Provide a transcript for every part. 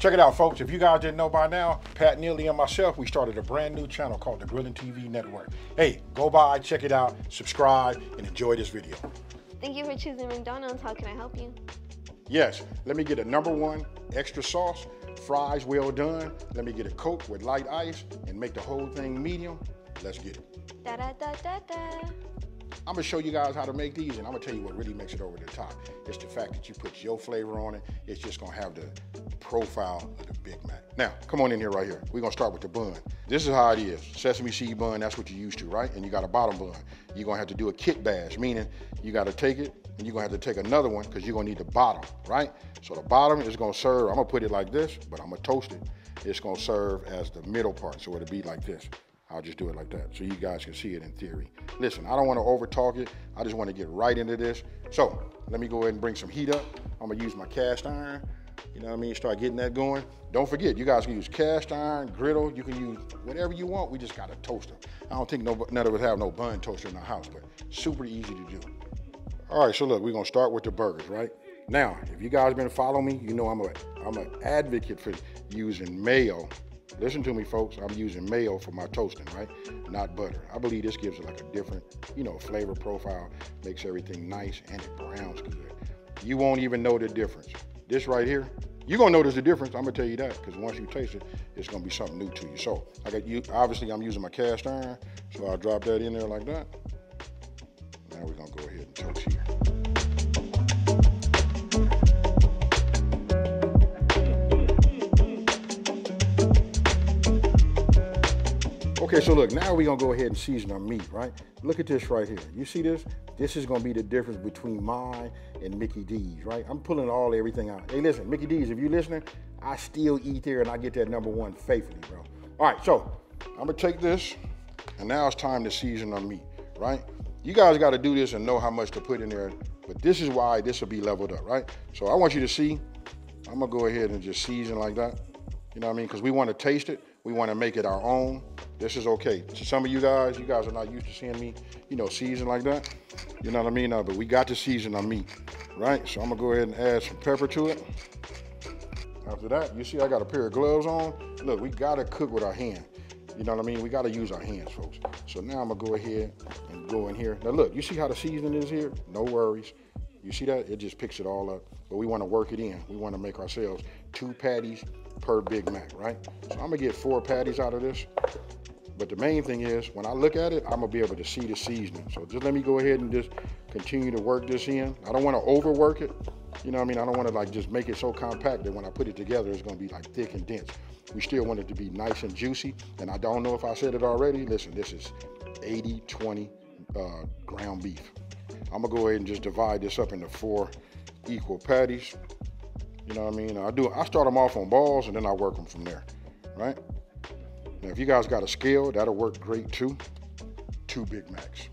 Check it out, folks. If you guys didn't know by now, Pat Neely and myself, we started a brand new channel called the Grillin TV Network. Hey, go by, check it out, subscribe, and enjoy this video. Thank you for choosing McDonald's. How can I help you? Yes, let me get a #1 extra sauce, fries well done. Let me get a Coke with light ice and make the whole thing medium. Let's get it. Da da da da da. I'm gonna show you guys how to make these, and I'm gonna tell you what really makes it over the top. It's the fact that you put your flavor on it. It's just gonna have the profile of the Big Mac. Now, come on in here right here. We're gonna start with the bun. This is how it is. Sesame seed bun, that's what you're used to, right? And you got a bottom bun. You're gonna have to do a kit bash, meaning you gotta take it, and you're gonna have to take another one because you're gonna need the bottom, right? So the bottom is gonna serve, I'm gonna put it like this, but I'm gonna toast it. It's gonna serve as the middle part, so it'll be like this. I'll just do it like that so you guys can see it in theory. Listen, I don't want to over talk it. I just want to get right into this. So let me go ahead and bring some heat up. I'm gonna use my cast iron. You know what I mean? Start getting that going. Don't forget, you guys can use cast iron, griddle. You can use whatever you want. We just got to toast them. I don't think none of us have no bun toaster in our house, but super easy to do. All right, so look, we're gonna start with the burgers, right? Now, if you guys been following me, you know I'm an advocate for using mayo. Listen to me, folks. I'm using mayo for my toasting, right? Not butter. I believe this gives it like a different, flavor profile, makes everything nice, and it browns good. You won't even know the difference. This right here, you're gonna notice the difference. I'm gonna tell you that, because once you taste it, it's gonna be something new to you. So, obviously, I'm using my cast iron, so I'll drop that in there like that. Now we're gonna go ahead and toast here. Okay, so look, now we're gonna go ahead and season our meat, right? Look at this right here. You see this? This is gonna be the difference between mine and Mickey D's, right? I'm pulling everything out. Hey, listen, Mickey D's, if you're listening, I still eat there and I get that #1 faithfully, bro. All right, so I'm gonna take this, and now it's time to season our meat, right? You guys gotta do this and know how much to put in there, but this is why this will be leveled up, right? So I want you to see, I'm gonna go ahead and just season like that. You know what I mean? Because we wanna taste it. We wanna make it our own. This is okay. To some of you guys are not used to seeing me, season like that. You know what I mean? But we got to season our meat, right? So I'm gonna go ahead and add some pepper to it. After that, you see I got a pair of gloves on. Look, we gotta cook with our hand. You know what I mean? We gotta use our hands, folks. So now I'm gonna go ahead and go in here. Now look, you see how the seasoning is here? No worries. You see that? It just picks it all up. But we wanna work it in. We wanna make ourselves 2 patties per Big Mac, right? So I'm gonna get 4 patties out of this. But the main thing is, when I look at it, I'm gonna be able to see the seasoning. So just let me go ahead and just continue to work this in. I don't wanna overwork it. You know what I mean? I don't wanna just make it so compact that when I put it together, it's gonna be like thick and dense. We still want it to be nice and juicy. And I don't know if I said it already. Listen, this is 80-20 ground beef. I'm gonna go ahead and just divide this up into 4 equal patties. You know what I mean? I start them off on balls and then I work them from there, right? Now, if you guys got a scale, that'll work great too. 2 Big Macs.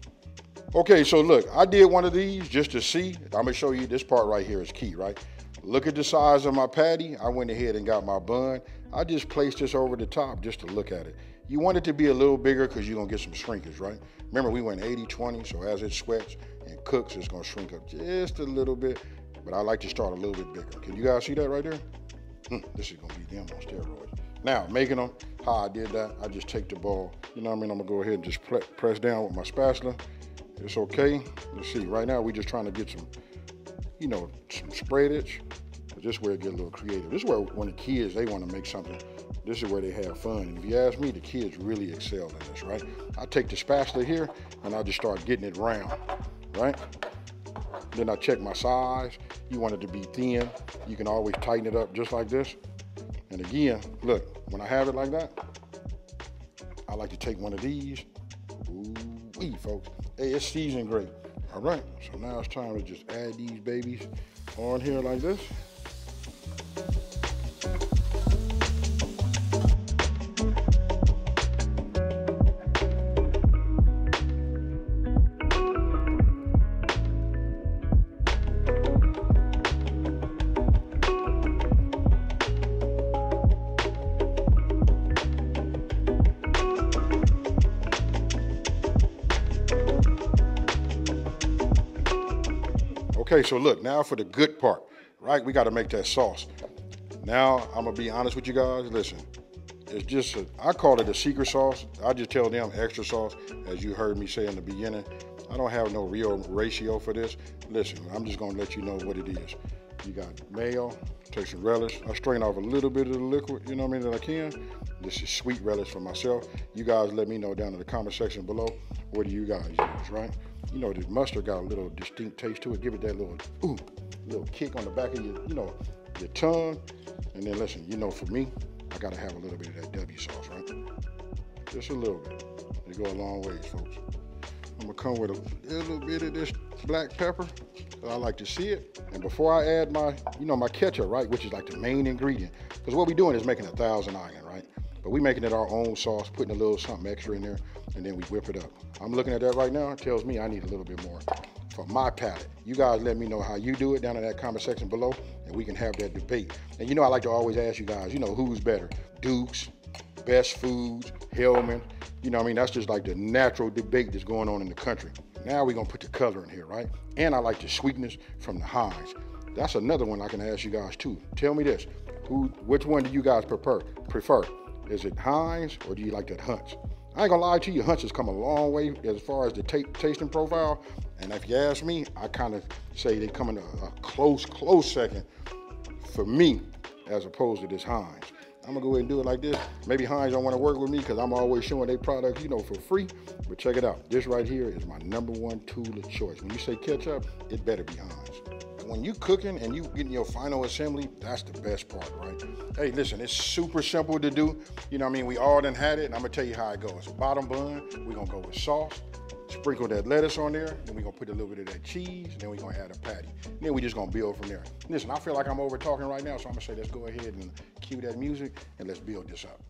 Okay, so look, I did one of these just to see. I'm gonna show you this part right here is key, right? Look at the size of my patty. I went ahead and got my bun. I just placed this over the top just to look at it. You want it to be a little bigger because you're gonna get some shrinkage, right? Remember, we went 80-20, so as it sweats and cooks, it's gonna shrink up just a little bit. But I like to start a little bit bigger. Can you guys see that right there? This is gonna be them on steroids. Now, making them, how I did that, I just take the ball, you know what I mean? I'm gonna go ahead and just press down with my spatula. It's okay. Let's see, right now we're just trying to get some, some spreadage. This is where it gets a little creative. This is where when the kids, they wanna make something, this is where they have fun. And if you ask me, the kids really excel in this, right? I take the spatula here and I just start getting it round, right? Then I check my size. You want it to be thin. You can always tighten it up just like this. And again, look, when I have it like that, I like to take one of these. Ooh-wee, folks. Hey, it's seasoned great. All right, so now it's time to just add these babies on here like this. Okay, so look, now for the good part, right? We got to make that sauce. Now, I'm gonna be honest with you guys. Listen, it's just, I call it a secret sauce. I just tell them extra sauce, as you heard me say in the beginning. I don't have no real ratio for this. Listen, I'm just gonna let you know what it is. You got mayo, take some relish. I strain off a little bit of the liquid, you know what I mean, that I can. This is sweet relish for myself. You guys let me know down in the comment section below, what do you guys use, right? You know, this mustard got a little distinct taste to it. Give it that little kick on the back of your, your tongue. And then listen, for me, I gotta have a little bit of that W sauce, right? Just a little bit. It go a long ways, folks. I'm gonna come with a little bit of this black pepper. I like to see it. And before I add my, my ketchup, right, which is like the main ingredient, because what we're doing is making a Thousand Island, right? But we're making it our own sauce, putting a little something extra in there, and then we whip it up. I'm looking at that right now. It tells me I need a little bit more for my palate. You guys let me know how you do it down in that comment section below, and we can have that debate. And I like to always ask you guys, who's better? Duke's, Best Foods, Hellman. That's just like the natural debate that's going on in the country. Now we're gonna put the color in here, right? And I like the sweetness from the Heinz. That's another one I can ask you guys too. Tell me this, which one do you guys prefer? Is it Heinz or do you like that Hunt's? I ain't gonna lie to you, Hunt's has come a long way as far as the tasting profile. And if you ask me, I kind of say they come in a close second for me as opposed to this Heinz. I'm gonna go ahead and do it like this. Maybe Heinz don't wanna work with me because I'm always showing their products, for free. But check it out. This right here is my #1 tool of choice. When you say ketchup, it better be Heinz. When you cooking and you getting your final assembly, that's the best part, right? Hey, listen, it's super simple to do. We all done had it, and I'm gonna tell you how it goes. A bottom bun, we're gonna go with sauce, sprinkle that lettuce on there, then we're gonna put a little bit of that cheese, and then we're gonna add a patty. And then we just gonna build from there. Listen, I feel like I'm over talking right now, so I'm gonna say let's go ahead and cue that music, and let's build this up.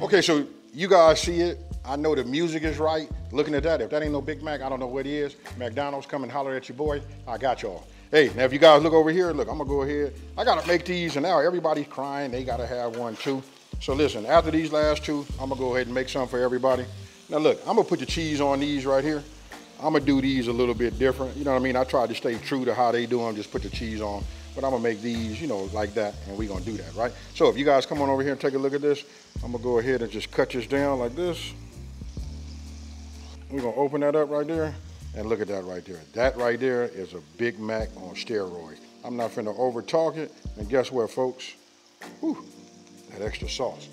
Okay, so you guys see it. I know the music is right. Looking at that, if that ain't no Big Mac, I don't know what it is. McDonald's, come and holler at your boy. I got y'all. Hey, now if you guys look over here, look, I'm gonna go ahead. I gotta make these, and now everybody's crying. They gotta have one too. So listen, after these last two, I'm gonna go ahead and make some for everybody. Now look, I'm gonna put the cheese on these right here. I'm gonna do these a little bit different. You know what I mean? I tried to stay true to how they do them, just put the cheese on. But I'm gonna make these, like that, and we're gonna do that, right? So if you guys come on over here and take a look at this, I'm gonna go ahead and just cut this down like this. We're gonna open that up right there, and look at that right there. That right there is a Big Mac on steroids. I'm not finna over talk it, and guess what, folks? Whew, that extra sauce.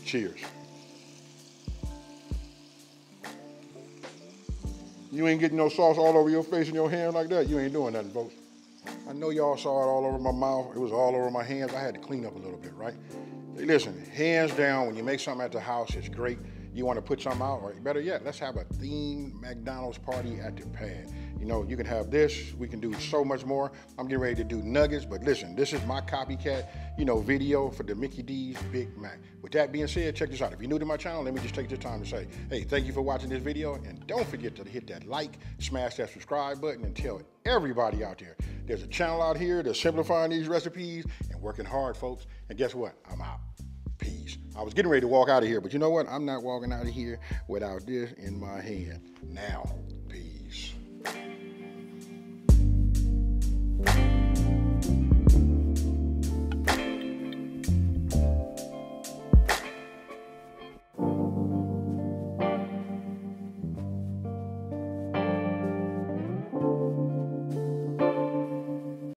Cheers. You ain't getting no sauce all over your face and your hand like that. You ain't doing nothing, folks. I know y'all saw it all over my mouth. It was all over my hands. I had to clean up a little bit, right? Hey, listen, hands down, when you make something at the house, it's great. You want to put something out, or better yet, let's have a themed McDonald's party at the pad. You can have this. We can do so much more. I'm getting ready to do nuggets, but listen, this is my copycat, video for the Mickey D's Big Mac. With that being said, check this out. If you're new to my channel, let me just take this time to say, hey, thank you for watching this video, and don't forget to hit that like, smash that subscribe button, and tell everybody out there, there's a channel out here that's simplifying these recipes and working hard, folks. And guess what? I'm out. Peace. I was getting ready to walk out of here, but you know what? I'm not walking out of here without this in my hand. Now.